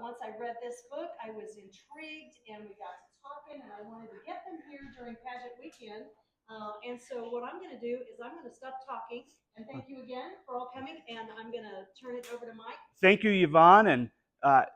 Once I read this book, I was intrigued, and we got to talking, and I wanted to get them here during pageant weekend. And so what I'm going to do is I'm going to stop talking, and thank you again for all coming, and I'm going to turn it over to Mike. Thank you, Yvonne, and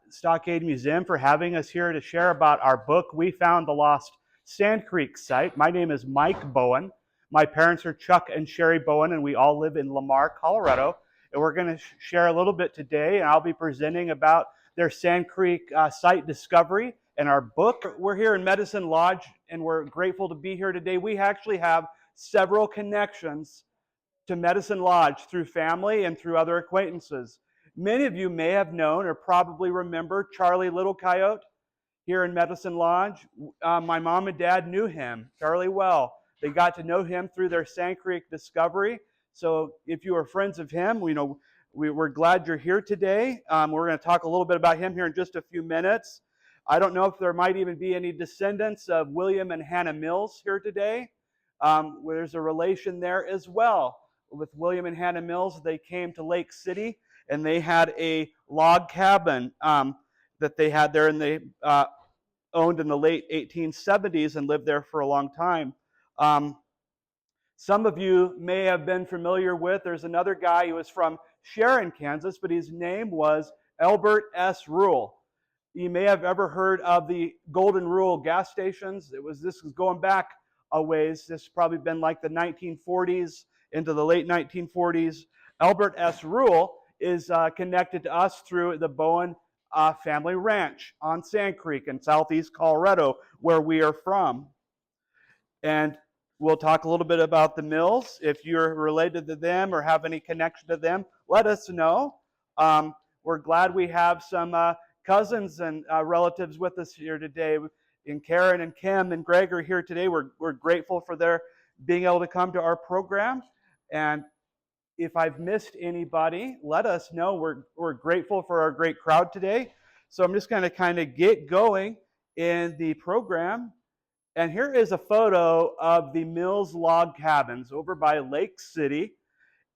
Stockade Museum for having us here to share about our book, We Found the Lost Sand Creek Site. My name is Mike Bowen. My parents are Chuck and Sheri Bowen, and we all live in Lamar, Colorado. And we're going to share a little bit today, and I'll be presenting about their Sand Creek site discovery and our book. We're here in Medicine Lodge, and we're grateful to be here today. We actually have several connections to Medicine Lodge through family and through other acquaintances. Many of you may have known or probably remember Charlie Little Coyote here in Medicine Lodge. My mom and dad knew him, Charlie, well. They got to know him through their Sand Creek discovery. So if you are friends of him, we're glad you're here today. We're going to talk a little bit about him here in just a few minutes. I don't know if there might even be any descendants of William and Hannah Mills here today. There's a relation there as well. With William and Hannah Mills, they came to Lake City, and they had a log cabin that they had there, and they owned in the late 1870s and lived there for a long time. Some of you may have been familiar with, there's another guy who was from Sharon, Kansas, but his name was Albert S. Rule. You may have ever heard of the Golden Rule gas stations. This was going back a ways. This has probably been like the 1940s into the late 1940s. Albert S. Rule is connected to us through the Bowen family ranch on Sand Creek in southeast Colorado, where we are from. And we'll talk a little bit about the Mills. If you're related to them or have any connection to them, let us know. We're glad we have some cousins and relatives with us here today. And Karen and Kim and Greg are here today. We're grateful for their being able to come to our program. And if I've missed anybody, let us know. We're grateful for our great crowd today. So I'm just going to kind of get going in the program. And here is a photo of the Mills log cabins over by Lake City.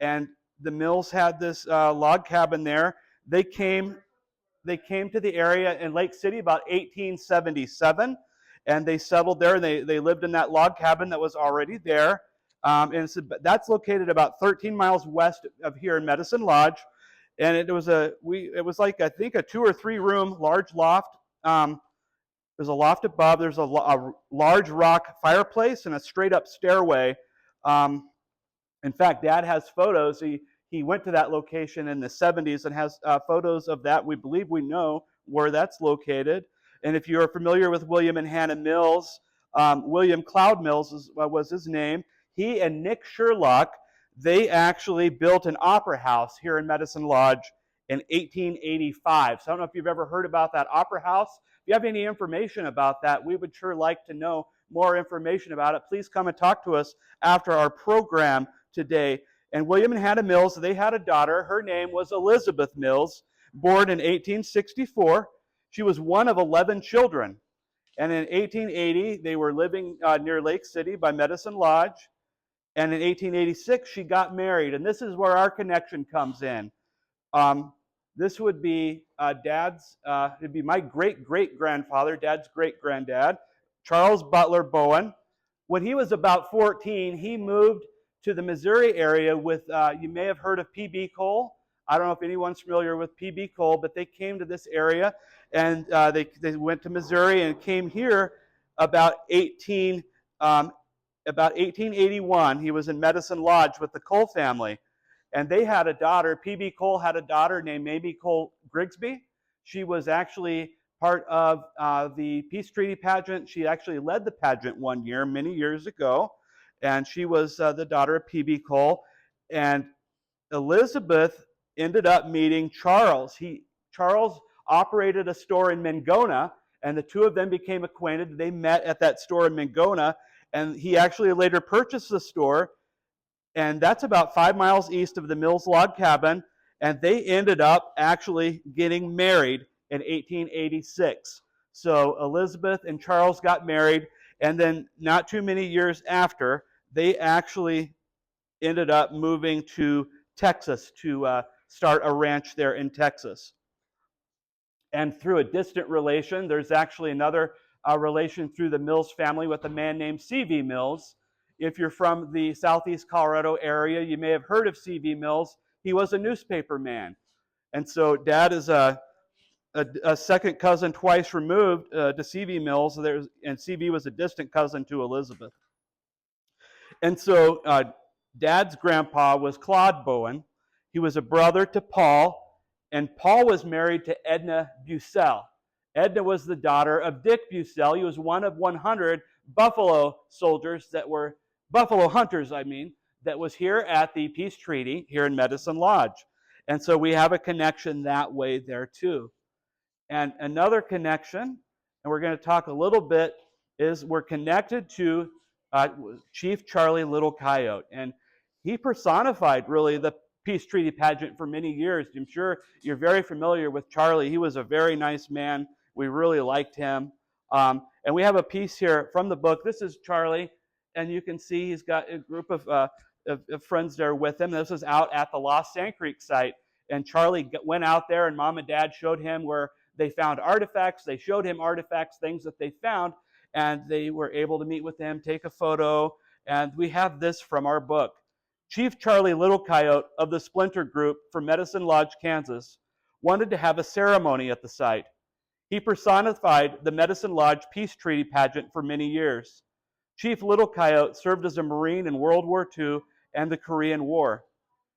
And the Mills had this log cabin there. They came to the area in Lake City about 1877, and they settled there, and they lived in that log cabin that was already there. And so that's located about 13 miles west of here in Medicine Lodge. And it was like, I think, a 2 or 3 room large loft. There's a loft above. There's a large rock fireplace and a straight up stairway. In fact, Dad has photos. He went to that location in the 70s and has photos of that. We believe we know where that's located. And if you're familiar with William and Hannah Mills, William Cloud Mills was his name. He and Nick Sherlock, they actually built an opera house here in Medicine Lodge in 1885. So I don't know if you've ever heard about that opera house. If you have any information about that, we would sure like to know more information about it. Please come and talk to us after our program today. And William and Hannah Mills, they had a daughter. Her name was Elizabeth Mills, born in 1864. She was one of 11 children. And in 1880, they were living near Lake City by Medicine Lodge. And in 1886, she got married. And this is where our connection comes in. This would be it'd be my great-great-grandfather, Dad's great-granddad, Charles Butler Bowen. When he was about 14, he moved to the Missouri area with, you may have heard of P.B. Cole. I don't know if anyone's familiar with P.B. Cole, but they came to this area, and they went to Missouri and came here about 1881. He was in Medicine Lodge with the Cole family. And they had a daughter. P.B. Cole had a daughter named Mamie Cole Grigsby. She was actually part of the Peace Treaty pageant. She actually led the pageant one year, many years ago. And she was the daughter of P.B. Cole. And Elizabeth ended up meeting Charles. Charles operated a store in Mangona, and the two of them became acquainted. They met at that store in Mangona, and he actually later purchased the store. And that's about 5 miles east of the Mills log cabin. And they ended up actually getting married in 1886. So Elizabeth and Charles got married. And then not too many years after, they actually ended up moving to Texas to start a ranch there in Texas. And through a distant relation, there's actually another relation through the Mills family with a man named C.V. Mills. If you're from the southeast Colorado area, you may have heard of C.V. Mills. He was a newspaper man. And so Dad is a second cousin twice removed to C.V. Mills, and C.V. was a distant cousin to Elizabeth. And so Dad's grandpa was Claude Bowen. He was a brother to Paul, and Paul was married to Edna Bucell. Edna was the daughter of Dick Bucell. He was one of 100 buffalo soldiers that were, buffalo hunters, I mean, that was here at the peace treaty here in Medicine Lodge. And so we have a connection that way there too. And another connection, and we're going to talk a little bit, is we're connected to Chief Charlie Little Coyote. And he personified really the peace treaty pageant for many years. I'm sure you're very familiar with Charlie. He was a very nice man. We really liked him. And we have a piece here from the book. This is Charlie, and you can see he's got a group of friends there with him. This is out at the Lost Sand Creek site. And Charlie went out there, and Mom and Dad showed him where they found artifacts. They showed him artifacts, things that they found, and they were able to meet with him, take a photo. And we have this from our book. Chief Charlie Little Coyote of the Splinter Group from Medicine Lodge, Kansas, wanted to have a ceremony at the site. He personified the Medicine Lodge Peace Treaty pageant for many years. Chief Little Coyote served as a Marine in World War II and the Korean War.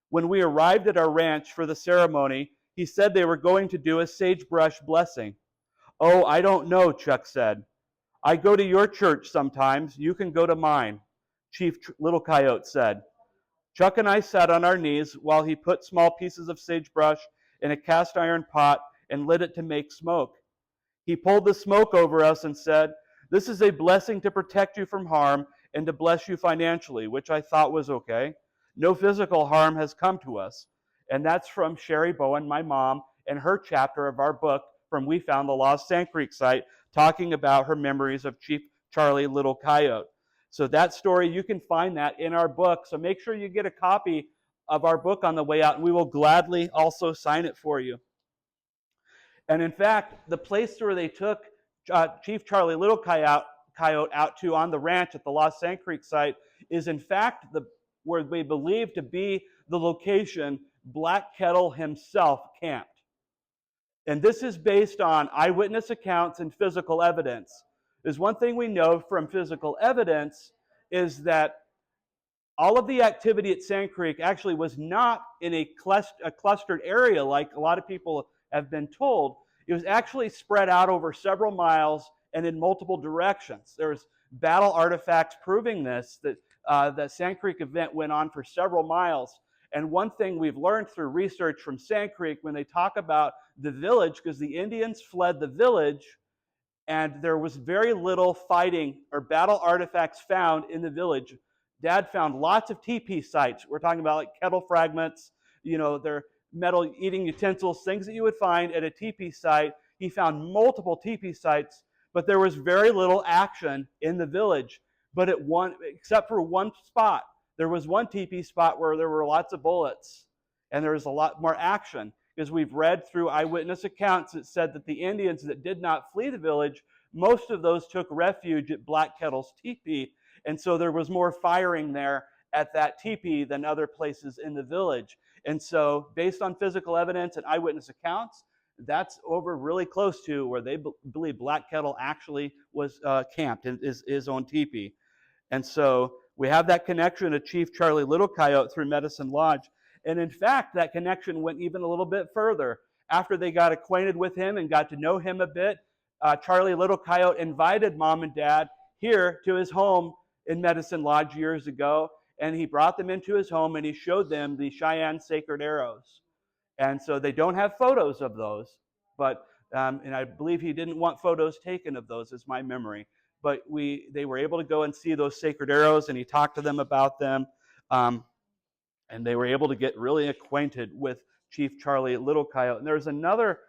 When we arrived at our ranch for the ceremony, he said they were going to do a sagebrush blessing. Oh, I don't know, Chuck said. I go to your church sometimes. You can go to mine, Chief Little Coyote said. Chuck and I sat on our knees while he put small pieces of sagebrush in a cast iron pot and lit it to make smoke. He pulled the smoke over us and said, "This is a blessing to protect you from harm and to bless you financially," which I thought was okay. No physical harm has come to us. And that's from Sheri Bowen, my mom, and her chapter of our book from We Found the Lost Sand Creek site, talking about her memories of Chief Charlie Little Coyote. So that story, you can find that in our book. So make sure you get a copy of our book on the way out, and we will gladly also sign it for you. And in fact, the place where they took Chief Charlie Little Coyote out to on the ranch at the Lost Sand Creek site is in fact where we believe to be the location Black Kettle himself camped. And this is based on eyewitness accounts and physical evidence. There's one thing we know from physical evidence is that all of the activity at Sand Creek actually was not in a clustered area like a lot of people have been told. It was actually spread out over several miles and in multiple directions. There's battle artifacts proving this, that the Sand Creek event went on for several miles. And one thing we've learned through research from Sand Creek, when they talk about the village, because the Indians fled the village, and there was very little fighting or battle artifacts found in the village. Dad found lots of teepee sites. We're talking about like kettle fragments, their metal eating utensils, things that you would find at a teepee site. He found multiple teepee sites, but there was very little action in the village. But except for one spot, there was one teepee spot where there were lots of bullets, and there was a lot more action. Because we've read through eyewitness accounts that said that the Indians that did not flee the village, most of those took refuge at Black Kettle's teepee. And so there was more firing there at that teepee than other places in the village. And so based on physical evidence and eyewitness accounts, that's over really close to where they believe Black Kettle actually was camped in his own teepee. And so we have that connection to Chief Charlie Little Coyote through Medicine Lodge. And in fact, that connection went even a little bit further. After they got acquainted with him and got to know him a bit, Charlie Little Coyote invited Mom and Dad here to his home in Medicine Lodge years ago. And he brought them into his home and he showed them the Cheyenne sacred arrows. And so they don't have photos of those, but and I believe he didn't want photos taken of those, is my memory. But they were able to go and see those sacred arrows, and he talked to them about them. And they were able to get really acquainted with Chief Charlie Little Coyote. And there's another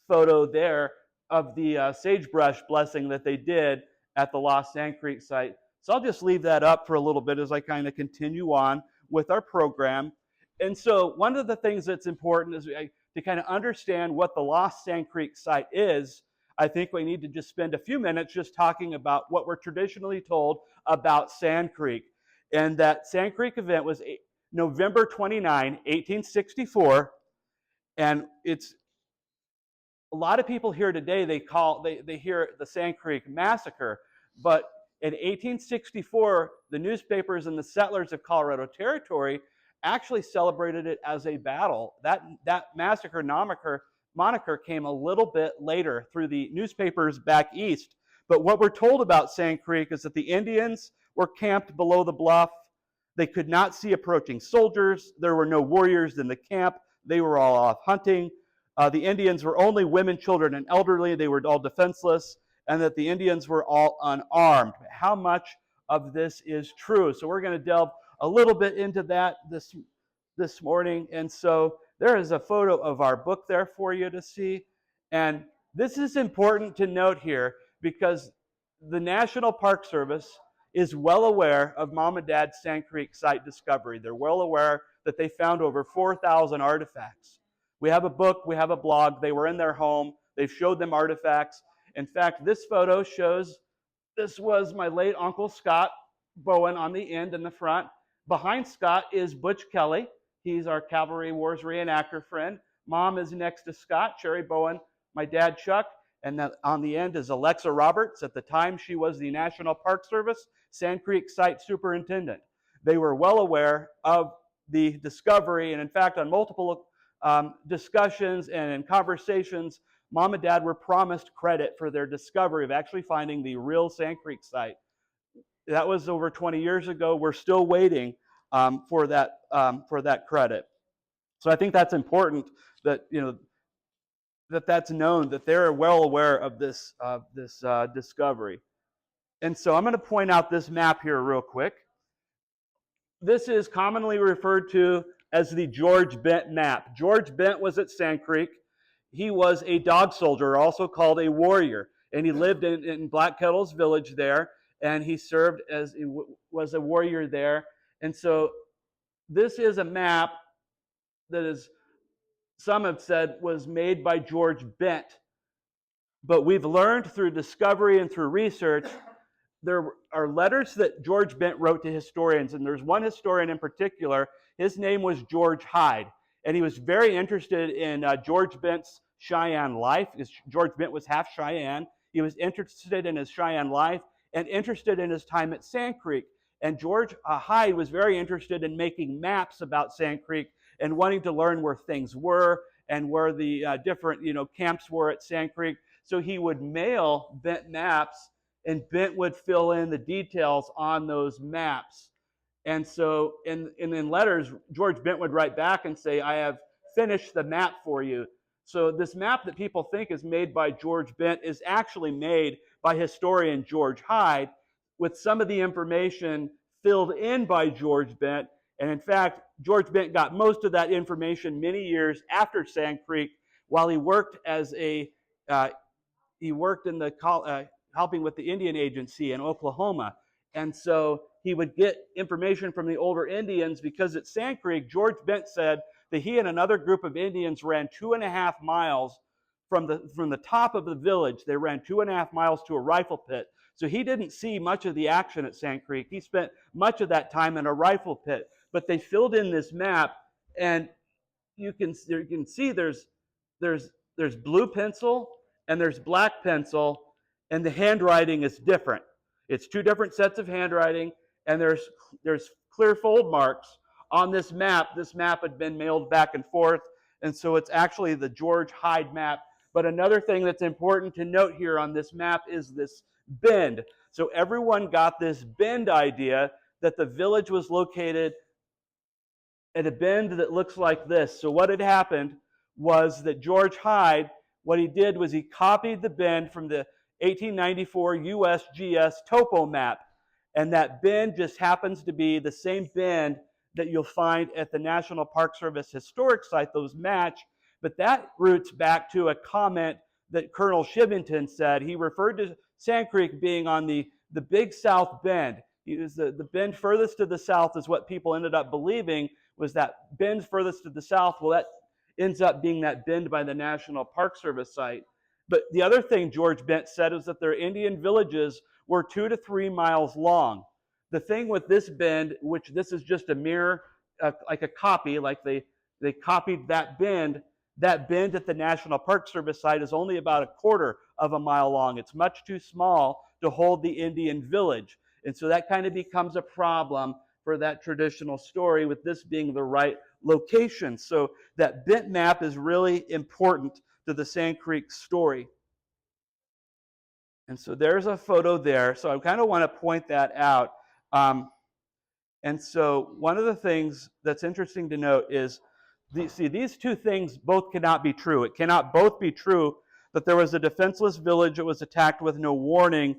photo there of the sagebrush blessing that they did at the Lost Sand Creek site. So I'll just leave that up for a little bit as I kind of continue on with our program. And so one of the things that's important is I to kind of understand what the lost Sand Creek site is, I think we need to just spend a few minutes just talking about what we're traditionally told about Sand Creek. And that Sand Creek event was November 29, 1864, and it's a lot of people here today, they hear the Sand Creek massacre, but in 1864, the newspapers and the settlers of Colorado Territory actually celebrated it as a battle. That massacre moniker came a little bit later through the newspapers back east. But what we're told about Sand Creek is that the Indians were camped below the bluff. They could not see approaching soldiers. There were no warriors in the camp. They were all off hunting. The Indians were only women, children, and elderly. They were all defenseless, and that the Indians were all unarmed. How much of this is true? So we're going to delve a little bit into that this morning. And so there is a photo of our book there for you to see. And this is important to note here because the National Park Service is well aware of Mom and Dad's Sand Creek site discovery. They're well aware that they found over 4,000 artifacts. We have a book, we have a blog, they were in their home, they've showed them artifacts. In fact, this photo shows, this was my late Uncle Scott Bowen on the end in the front. Behind Scott is Butch Kelly. He's our Cavalry Wars reenactor friend. Mom is next to Scott, Sheri Bowen, my dad Chuck, and then on the end is Alexa Roberts. At the time, she was the National Park Service Sand Creek Site Superintendent. They were well aware of the discovery, and in fact, on multiple discussions and in conversations, Mom and Dad were promised credit for their discovery of actually finding the real Sand Creek site. That was over 20 years ago. We're still waiting for that credit. So I think that's important that that's known, that they're well aware of this discovery. And so I'm going to point out this map here real quick. This is commonly referred to as the George Bent map. George Bent was at Sand Creek. He was a dog soldier, also called a warrior, and he lived in Black Kettle's village there, and he served as was a warrior there. And so this is a map that is, some have said, was made by George Bent. But we've learned through discovery and through research, there are letters that George Bent wrote to historians, and there's one historian in particular. His name was George Hyde, and he was very interested in George Bent's Cheyenne life. George Bent was half Cheyenne. He was interested in his Cheyenne life and interested in his time at Sand Creek. And George Hyde was very interested in making maps about Sand Creek and wanting to learn where things were and where the different camps were at Sand Creek. So he would mail Bent maps, and Bent would fill in the details on those maps. And so in letters, George Bent would write back and say, I have finished the map for you. So this map that people think is made by George Bent is actually made by historian George Hyde, with some of the information filled in by George Bent. And in fact, George Bent got most of that information many years after Sand Creek, while he worked as he worked in the helping with the Indian Agency in Oklahoma. And so he would get information from the older Indians, because at Sand Creek, George Bent said that he and another group of Indians ran 2.5 miles from the top of the village. They ran 2.5 miles to a rifle pit. So he didn't see much of the action at Sand Creek. He spent much of that time in a rifle pit. But they filled in this map, and you can see there's blue pencil and there's black pencil, and the handwriting is different. It's two different sets of handwriting, and there's clear fold marks on this map. This map had been mailed back and forth, and so it's actually the George Hyde map. But another thing that's important to note here on this map is this bend. So everyone got this bend idea, that the village was located at a bend that looks like this. So what had happened was that George Hyde, what he did was he copied the bend from the 1894 USGS topo map. And that bend just happens to be the same bend that you'll find at the National Park Service historic site. Those match. But that roots back to a comment that Colonel Shivington said. He referred to Sand Creek being on the Big South Bend. It was the bend furthest to the south is what people ended up believing was that bend furthest to the south. Well, that ends up being that bend by the National Park Service site. But the other thing George Bent said is that their Indian villages were 2 to 3 miles long. The thing with this bend, which this is just a mere, like a copy, like they copied that bend at the National Park Service site is only about a quarter of a mile long. It's much too small to hold the Indian village. And so that kind of becomes a problem for that traditional story, with this being the right location. So that bent map is really important to the Sand Creek story. And so there's a photo there. So I kind of want to point that out. And so one of the things that's interesting to note is, these two things both cannot be true. It cannot both be true that there was a defenseless village that was attacked with no warning,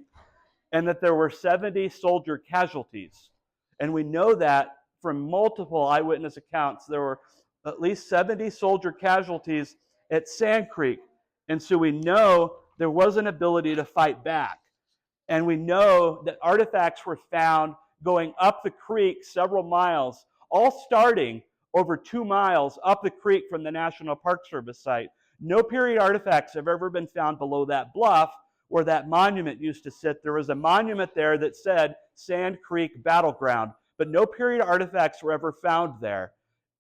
and that there were 70 soldier casualties. And we know that from multiple eyewitness accounts. There were at least 70 soldier casualties at Sand Creek. And so we know there was an ability to fight back. And we know that artifacts were found going up the creek several miles, all starting over 2 miles up the creek from the National Park Service site. No period artifacts have ever been found below that bluff where that monument used to sit. There was a monument there that said Sand Creek Battleground, but no period artifacts were ever found there.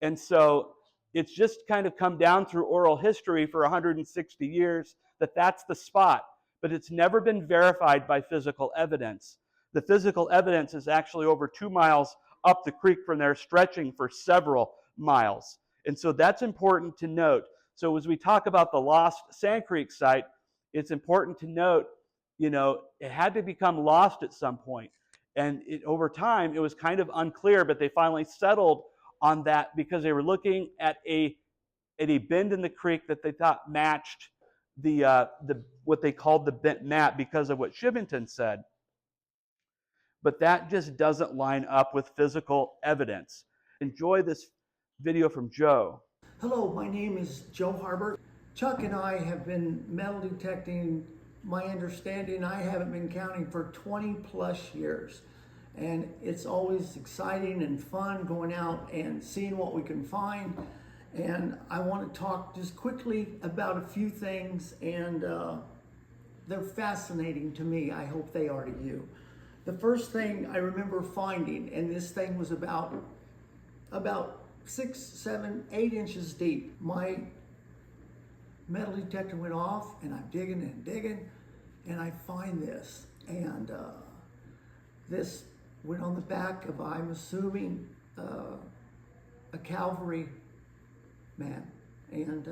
And so it's just kind of come down through oral history for 160 years that that's the spot, but it's never been verified by physical evidence. The physical evidence is actually over 2 miles up the creek from there, stretching for several miles. And so that's important to note. So as we talk about the lost Sand Creek site, it's important to note, it had to become lost at some point. And over time, it was kind of unclear, but they finally settled on that because they were looking at a bend in the creek that they thought matched the what they called the bent map because of what Shivington said. But that just doesn't line up with physical evidence. Enjoy this video from Joe. Hello, my name is Joe Harbert. Chuck and I have been metal detecting, my understanding, I haven't been counting, for 20 plus years. And it's always exciting and fun going out and seeing what we can find. And I want to talk just quickly about a few things, and they're fascinating to me. I hope they are to you. The first thing I remember finding, and this thing was about 6, 7, 8 inches deep. My metal detector went off, and I'm digging and digging, and I find this. And this went on the back of, I'm assuming, a cavalry man. And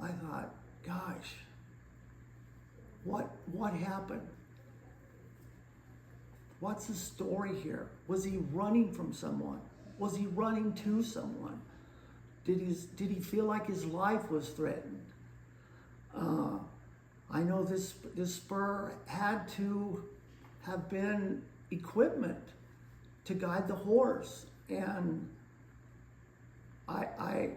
I thought, gosh, what happened? What's the story here? Was he running from someone? Was he running to someone? Did he feel like his life was threatened? I know this spur had to have been equipment to guide the horse, and I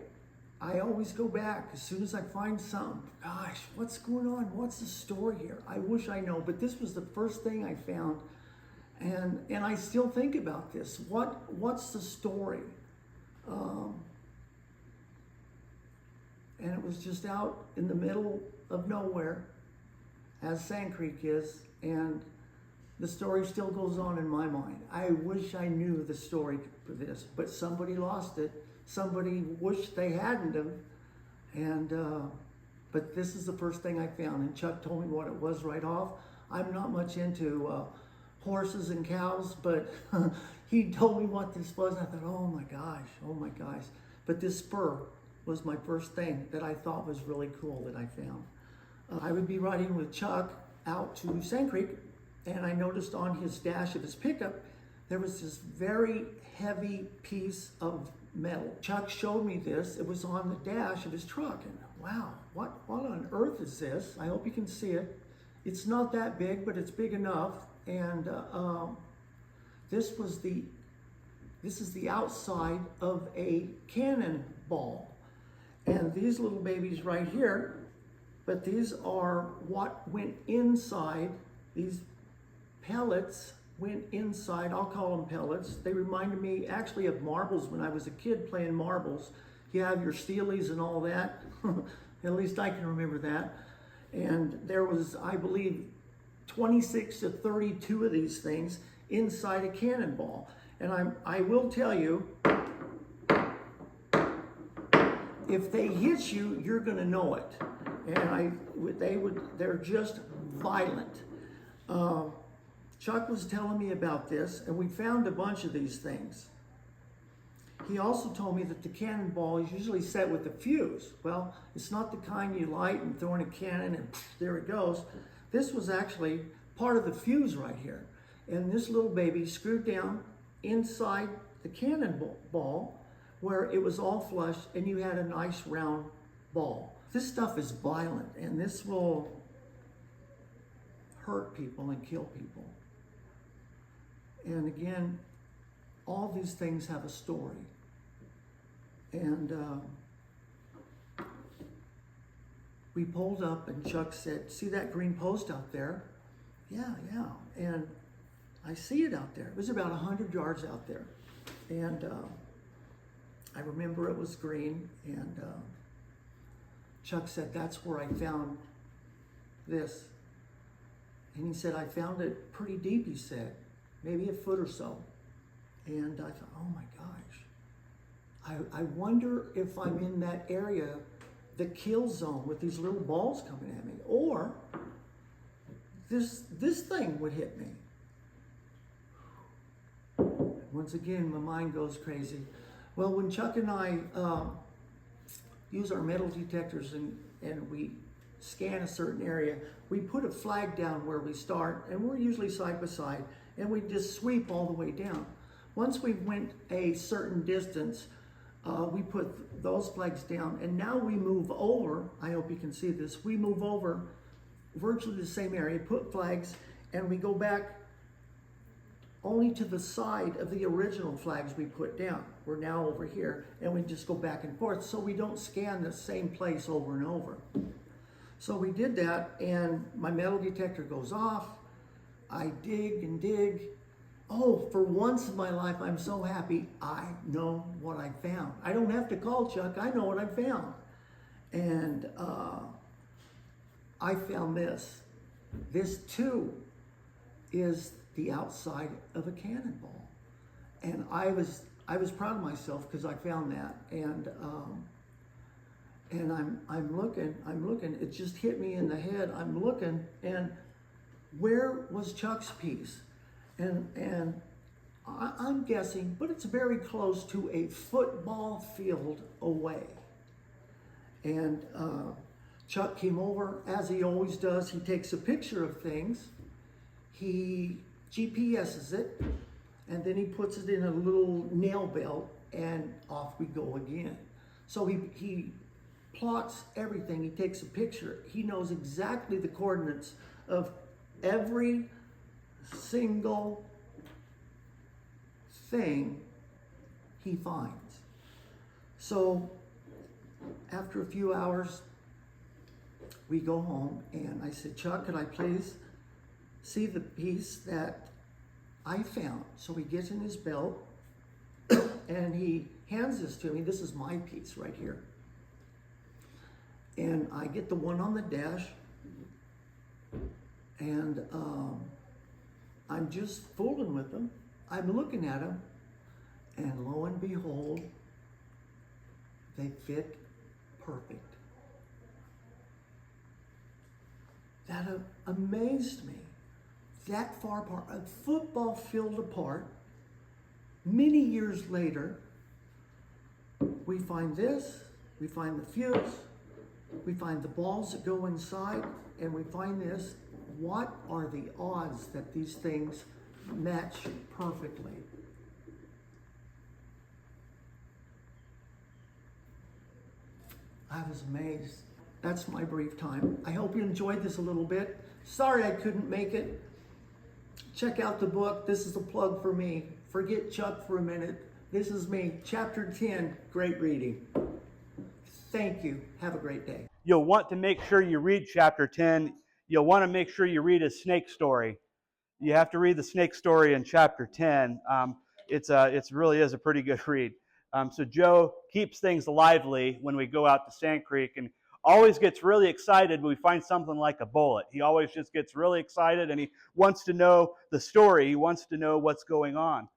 always go back as soon as I find something. Gosh, what's going on? What's the story here? I wish I know, but this was the first thing I found. And I still think about this. What's the story? And it was just out in the middle of nowhere, as Sand Creek is, and the story still goes on in my mind. I wish I knew the story for this, but somebody lost it. Somebody wished they hadn't have. And but this is the first thing I found, and Chuck told me what it was right off. I'm not much into horses and cows, but he told me what this was, and I thought, oh my gosh. But this spur was my first thing that I thought was really cool that I found. I would be riding with Chuck out to Sand Creek, and I noticed on his dash of his pickup, there was this very heavy piece of metal. Chuck showed me this. It was on the dash of his truck, and wow, what on earth is this? I hope you can see it. It's not that big, but it's big enough. And this is the outside of a cannonball. And these little babies right here, but these are what went inside. These pellets went inside. I'll call them pellets. They reminded me actually of marbles when I was a kid playing marbles. you have your steelies and all that. At least I can remember that. And there was, I believe, 26 to 32 of these things inside a cannonball. And I will tell you, if they hit you, you're going to know it. And they're just violent. Chuck was telling me about this, and we found a bunch of these things. He also told me that the cannonball is usually set with a fuse. Well, it's not the kind you light and throw in a cannon and there it goes. This was actually part of the fuse right here. And this little baby screwed down inside the cannonball where it was all flush and you had a nice round ball. This stuff is violent, and this will hurt people and kill people. And again, all these things have a story. And we pulled up and Chuck said, "See that green post out there?" Yeah. And I see it out there. It was about 100 yards out there. And I remember it was green. And Chuck said, "That's where I found this." And he said, "I found it pretty deep," he said, "maybe a foot or so." And I thought, oh my gosh. I wonder if I'm in that area, the kill zone, with these little balls coming at me, or this thing would hit me. Once again, my mind goes crazy. Well, when Chuck and I use our metal detectors and we scan a certain area, we put a flag down where we start, and we're usually side by side, and we just sweep all the way down. Once we went a certain distance, we put those flags down, and now we move over. I hope you can see this. We move over virtually the same area, put flags, and we go back only to the side of the original flags we put down. We're now over here, and we just go back and forth so we don't scan the same place over and over. So we did that, and my metal detector goes off. I dig and dig. Oh, for once in my life, I'm so happy. I know what I found. I don't have to call Chuck. I know what I found. And I found this. This, too, is the outside of a cannonball. And I was proud of myself because I found that. And I'm looking. It just hit me in the head. I'm looking, and where was Chuck's piece? And I'm guessing, but it's very close to a football field away. And Chuck came over, as he always does. He takes a picture of things. He GPS's it, and then he puts it in a little nail belt, and off we go again. So he plots everything. He takes a picture. He knows exactly the coordinates of every single thing he finds. So after a few hours, we go home, and I said, "Chuck, could I please see the piece that I found?" So he gets in his belt and he hands this to me. This is my piece right here. And I get the one on the dash, and I'm just fooling with them. I'm looking at them, and lo and behold, they fit perfect. That amazed me. That far apart, a football field apart. Many years later, we find this, we find the fuse, we find the balls that go inside, and we find this. What are the odds that these things match perfectly? I was amazed. That's my brief time. I hope you enjoyed this a little bit. Sorry I couldn't make it. Check out the book. This is a plug for me. Forget Chuck for a minute. This is me. Chapter 10. Great reading. Thank you. Have a great day. You'll want to make sure you read chapter 10. You'll want to make sure you read a snake story. You have to read the snake story in chapter 10. It really is a pretty good read. So Joe keeps things lively when we go out to Sand Creek, and always gets really excited when we find something like a bullet. He always just gets really excited, and he wants to know the story. He wants to know what's going on.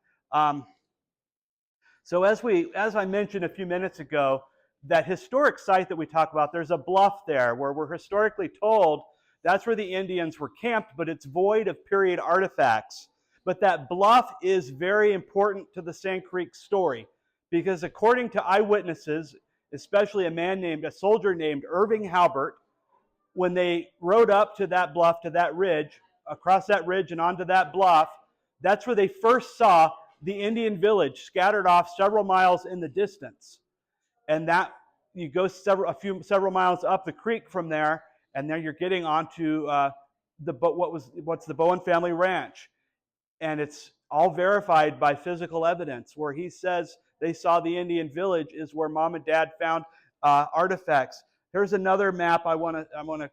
So as I mentioned a few minutes ago, that historic site that we talk about, there's a bluff there where we're historically told that's where the Indians were camped, but it's void of period artifacts. But that bluff is very important to the Sand Creek story, because according to eyewitnesses, especially a soldier named Irving Halbert, when they rode up to that bluff, to that ridge, across that ridge and onto that bluff, that's where they first saw the Indian village scattered off several miles in the distance. And that you go several miles up the creek from there, and then you're getting onto what's the Bowen family ranch. And it's all verified by physical evidence, where he says they saw the Indian village is where Mom and Dad found artifacts. Here's another map I want to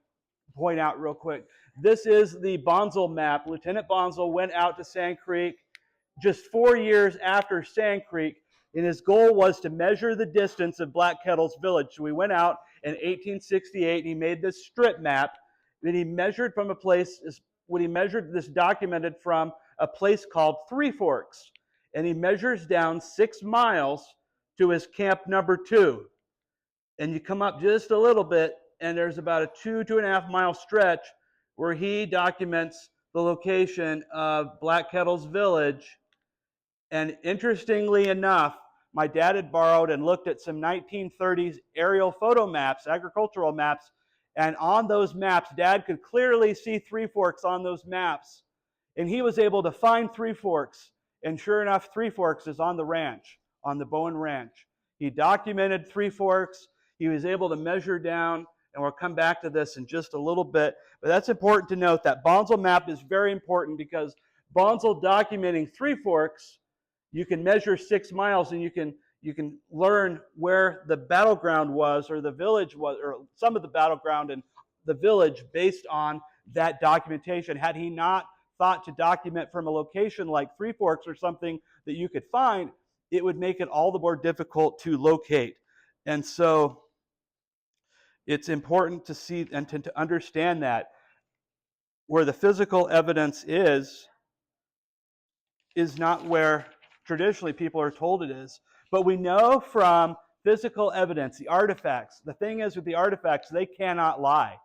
point out real quick. This is the Bonsall map. Lieutenant Bonsall went out to Sand Creek just 4 years after Sand Creek, and his goal was to measure the distance of Black Kettle's village. So we went out in 1868, and he made this strip map that he measured from a place, when he measured this documented from a place called Three Forks. And he measures down 6 miles to his camp number 2. And you come up just a little bit, and there's about a 2.5 mile stretch where he documents the location of Black Kettle's village. And interestingly enough, my dad had borrowed and looked at some 1930s aerial photo maps, agricultural maps, and on those maps, Dad could clearly see Three Forks on those maps. And he was able to find Three Forks, and sure enough, Three Forks is on the ranch, on the Bowen Ranch. He documented Three Forks. He was able to measure down, and we'll come back to this in just a little bit. But that's important to note. That Bonsall map is very important, because Bonsall documenting Three Forks, you can measure 6 miles, and you can learn where the battleground was, or the village was, or some of the battleground and the village based on that documentation. Had he not thought to document from a location like Three Forks or something that you could find, it would make it all the more difficult to locate. And so it's important to see and to understand that where the physical evidence is not where traditionally people are told it is. But we know from physical evidence, the artifacts, the thing is with the artifacts, they cannot lie.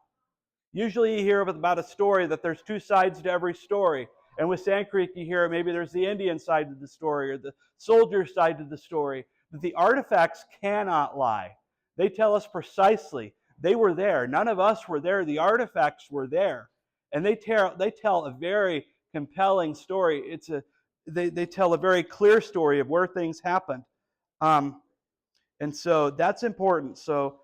Usually you hear about a story that there's 2 sides to every story. And with Sand Creek, you hear maybe there's the Indian side of the story or the soldier side of the story. But the artifacts cannot lie. They tell us precisely. They were there. None of us were there. The artifacts were there. And they tell a very compelling story. They tell a very clear story of where things happened. And so that's important. So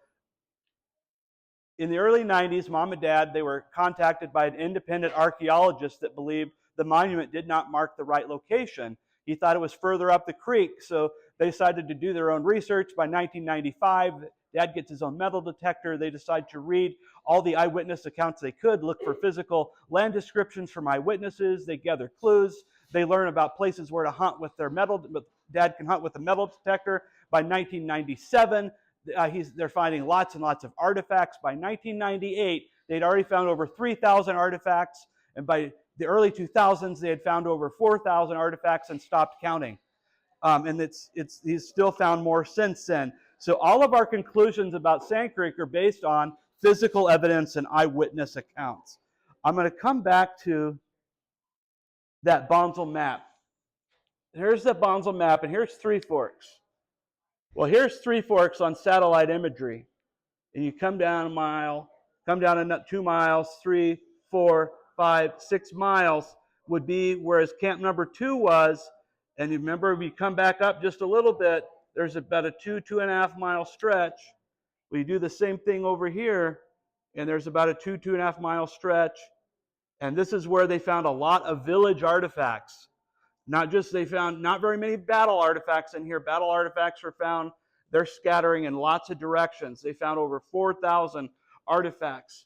in the early 90s, Mom and Dad, they were contacted by an independent archaeologist that believed the monument did not mark the right location. He thought it was further up the creek, so they decided to do their own research. By 1995, Dad gets his own metal detector. They decide to read all the eyewitness accounts they could, look for physical land descriptions from eyewitnesses. They gather clues. They learn about places where to hunt with their metal. Dad can hunt with a metal detector. By 1997, they're finding lots and lots of artifacts. By 1998, they'd already found over 3,000 artifacts. And by the early 2000s, they had found over 4,000 artifacts and stopped counting. And he's still found more since then. So all of our conclusions about Sand Creek are based on physical evidence and eyewitness accounts. I'm going to come back to that Bonsall map. Here's the Bonsall map, and here's Three Forks. Well, here's Three Forks on satellite imagery. And you come down a mile, come down 2 miles, 3, 4, 5, 6 miles would be where his camp number 2 was. And you remember, if you come back up just a little bit, there's about a 2.5 mile stretch. We do the same thing over here, and there's about a 2.5 mile stretch. And this is where they found a lot of village artifacts. They found not very many battle artifacts in here. Battle artifacts were found, they're scattering in lots of directions. They found over 4,000 artifacts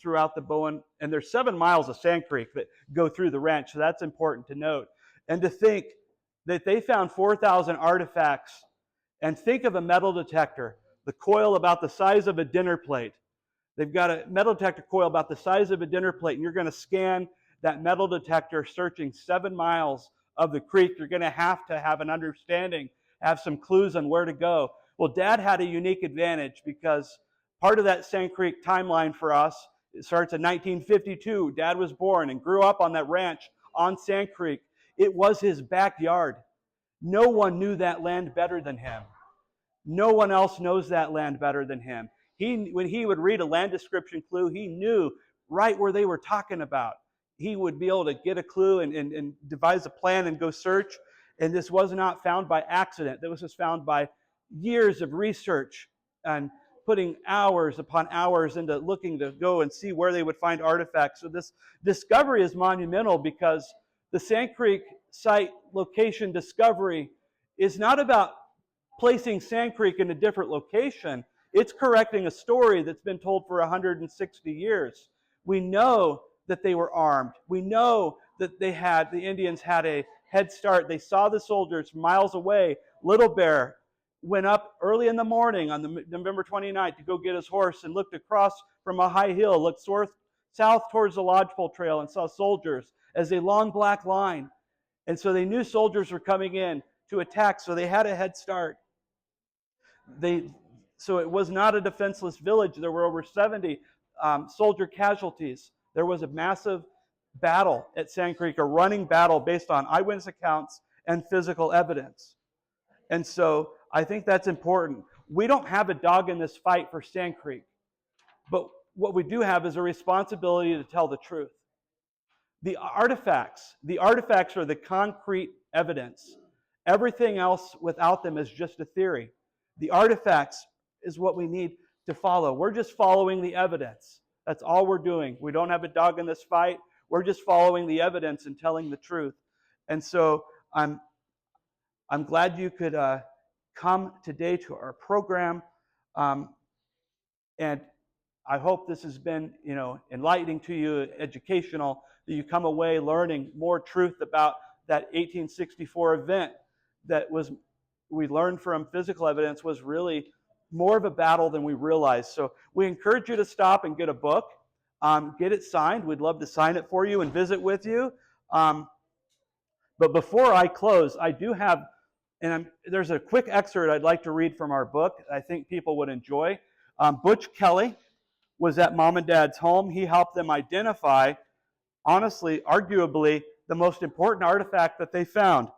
throughout the Bowen, and there's 7 miles of Sand Creek that go through the ranch, so that's important to note. And to think that they found 4,000 artifacts And think of a metal detector, the coil about the size of a dinner plate. They've got a metal detector coil about the size of a dinner plate, and you're going to scan that metal detector searching 7 miles of the creek. You're going to have an understanding, have some clues on where to go. Well, Dad had a unique advantage because part of that Sand Creek timeline for us, it starts in 1952. Dad was born and grew up on that ranch on Sand Creek. It was his backyard. No one knew that land better than him. No one else knows that land better than him. When he would read a land description clue, he knew right where they were talking about. He would be able to get a clue and devise a plan and go search. And this was not found by accident. This was found by years of research and putting hours upon hours into looking to go and see where they would find artifacts. So this discovery is monumental because the Sand Creek site location discovery is not about placing Sand Creek in a different location. It's correcting a story that's been told for 160 years. We know that they were armed. We know that the Indians had a head start. They saw the soldiers miles away. Little Bear went up early in the morning on November 29th to go get his horse and looked across from a high hill, looked south towards the lodgepole trail and saw soldiers as a long black line. And so they knew soldiers were coming in to attack, so they had a head start. So it was not a defenseless village. There were over 70 soldier casualties. There was a massive battle at Sand Creek, a running battle based on eyewitness accounts and physical evidence. And so I think that's important. We don't have a dog in this fight for Sand Creek, but what we do have is a responsibility to tell the truth. The artifacts are the concrete evidence. Everything else without them is just a theory. The artifacts is what we need to follow. We're just following the evidence. That's all we're doing. We don't have a dog in this fight. We're just following the evidence and telling the truth. And so I'm glad you could come today to our program. And I hope this has been, enlightening to you, educational, that you come away learning more truth about that 1864 event that we learned from physical evidence was really more of a battle than we realized. So we encourage you to stop and get a book, get it signed. We'd love to sign it for you and visit with you. But before I close, I do have, there's a quick excerpt I'd like to read from our book I think people would enjoy. Butch Kelly was at Mom and Dad's home. He helped them identify, honestly, arguably, the most important artifact that they found.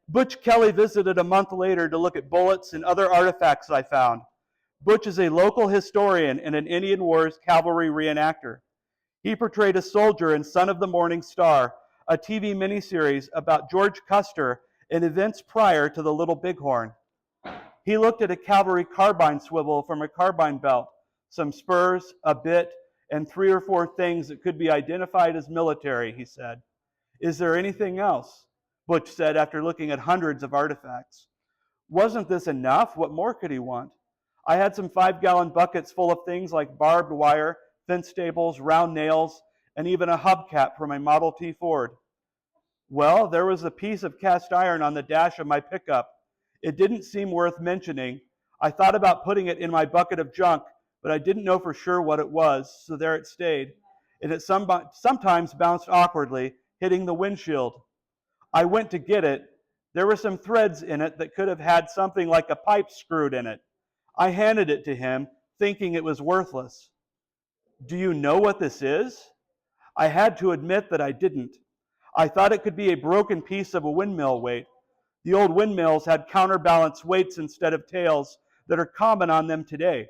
Butch Kelly visited a month later to look at bullets and other artifacts I found. Butch is a local historian and an Indian Wars cavalry reenactor. He portrayed a soldier in Son of the Morning Star, a TV miniseries about George Custer and events prior to the Little Bighorn. He looked at a cavalry carbine swivel from a carbine belt, some spurs, a bit, and 3 or 4 things that could be identified as military, he said. Is there anything else? Butch said after looking at hundreds of artifacts. Wasn't this enough? What more could he want? I had some 5-gallon buckets full of things like barbed wire, fence stables, round nails, and even a hubcap for my Model T Ford. Well, there was a piece of cast iron on the dash of my pickup. It didn't seem worth mentioning. I thought about putting it in my bucket of junk, but I didn't know for sure what it was, so there it stayed. And it sometimes bounced awkwardly, hitting the windshield. I went to get it. There were some threads in it that could have had something like a pipe screwed in it. I handed it to him, thinking it was worthless. Do you know what this is? I had to admit that I didn't. I thought it could be a broken piece of a windmill weight. The old windmills had counterbalance weights instead of tails that are common on them today.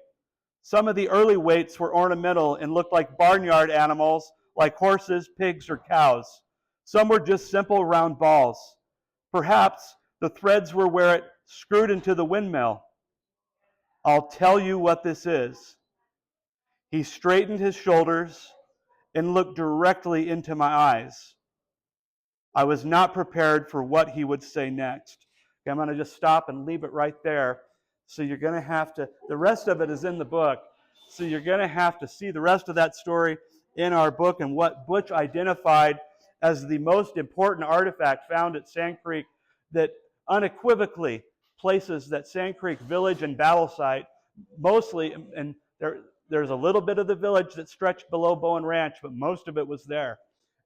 Some of the early weights were ornamental and looked like barnyard animals like horses, pigs, or cows. Some were just simple round balls. Perhaps the threads were where it screwed into the windmill. I'll tell you what this is. He straightened his shoulders and looked directly into my eyes. I was not prepared for what he would say next. Okay, I'm going to just stop and leave it right there. So you're going to have to, the rest of it is in the book. So you're going to have to see the rest of that story in our book and what Butch identified as the most important artifact found at Sand Creek that unequivocally places that Sand Creek Village and Battle Site, mostly, and there's a little bit of the village that stretched below Bowen Ranch, but most of it was there.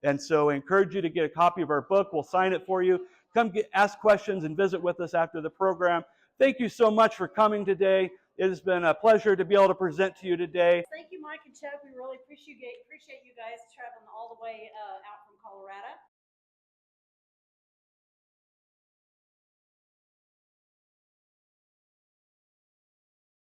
And so I encourage you to get a copy of our book. We'll sign it for you. Come ask questions and visit with us after the program. Thank you so much for coming today. It has been a pleasure to be able to present to you today. Thank you, Mike and Chuck. We really appreciate you guys traveling all the way out from